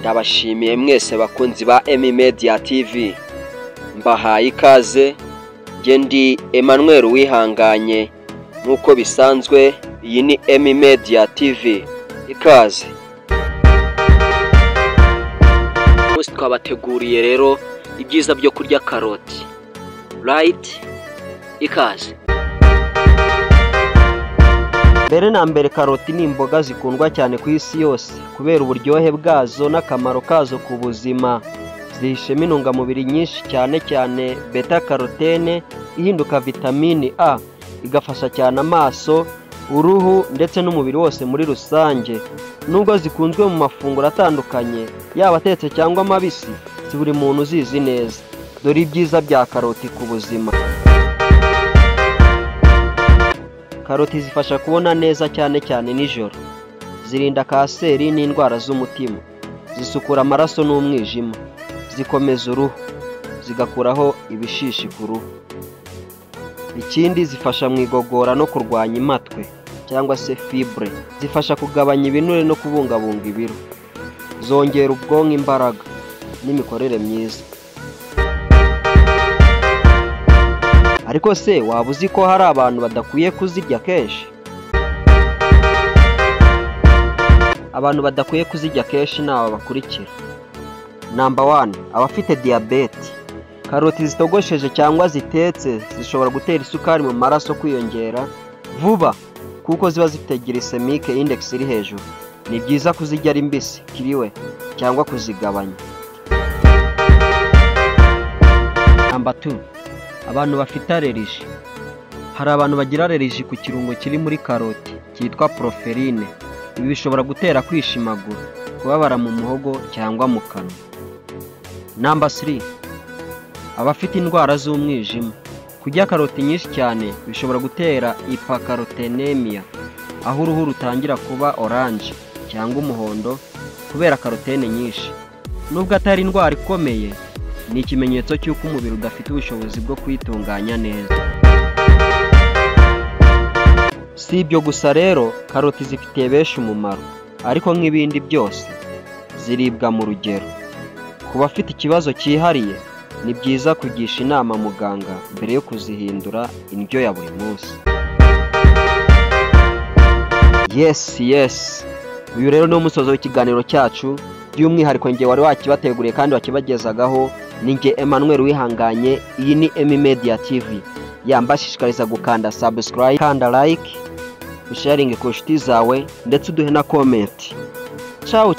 Ndabashimiye mwese bakunzi ba Emi Media TV. Mbahaye ikaze. Nge ndi Emmanuel Wihanganye. Nkuko bisanzwe iyi ni Emi Media TV. Ikaze. Umunsi twabateguriye rero ibyiza byo kurya karoti. Right? Ikaze. Mbere na mbere karoti ni imboga zikundwa cyane ku isi yose kubera uburyohe bwazo n'akamaro kazo ku buzima. Zihishemo intungamubiri nyinshi cyane cyane beta carotene ihinduka vitamini A, igafasha cyane amaso, uruhu ndetse n'umubiri wose muri rusange. Nubwo zikunzwe mu mafunguro atandukanye yaba atetse cyangwa mabisi, si buri muntu uzizi neza. Dore ibyiza bya karoti ku buzima. Karoti zifasha kubona neza cyane cyane nijoro. Zirinda kanseri n'indwara z'umutima. Zisukura amaraso n'umwijima. Zikomeza uruhu. Zigakuraho ibishishi ku ruhu. Ikindi zifasha mu igogora no kurwanya imatwe cyangwa se fibre. Zifasha kugabanya ibinure no kubungabunga ibiro. Zongera ubwonko imbaraga n'imikorere myiza. Ariko se waba uzi ko hari abantu badakwiye kuzirya kenshi? Abantu badakwiye kuzirya kenshi ni aba bakurikira. Number 1, abafite diabete. Karoti zitogosheje cyangwa zitetse zishobora gutera isukari mu maraso kwiyongera vuba kuko ziba zifite glycemic index iri hejuru. Ni byiza kuzirya ari mbisi kiriwe cyangwa kuzigabanya. Number 2, abantu bafite allergy. Hari abantu bagira allergy ku kirungo kiri muri karoti cyitwa proferine. Ibi bishobora gutera kwishimagura, kubabara mu muhogo cyangwa mu kanwa. Number 3, abafite indwara z'umwijima. Kurya karoti nyinshi cyane bishobora gutera hypercarotenemia, aho uruhu rutangira kuba orange cyangwa umuhondo kubera karotene nyinshi. Nubwo atari indwara ikomeye, ni ikimenyetso cy'uko umubiri udafite ubushobozi bwo kwitunganya neza. Si ibyo gusa rero, karoti zifitiye benshi umumaro, ariko nk'ibindi byose ziribwa mu rugero. Ku bafite ikibazo cyihariye, ni byiza kugisha inama muganga mbere yo kuzihindura indyo ya buri munsi. Yes. Uyu rero ni umusozo w'ikiganiro cyacu, by'umwihariko nge wari wakibateguriye kandi wakibagezagaho. Ninge Emmanuel Wihanganye. Iyi ni Emi Media TV. Yambashishikariza gukanda subscribe, kanda like, sharing ku nshuti zawe ndetse uduhe na comment. Ciao.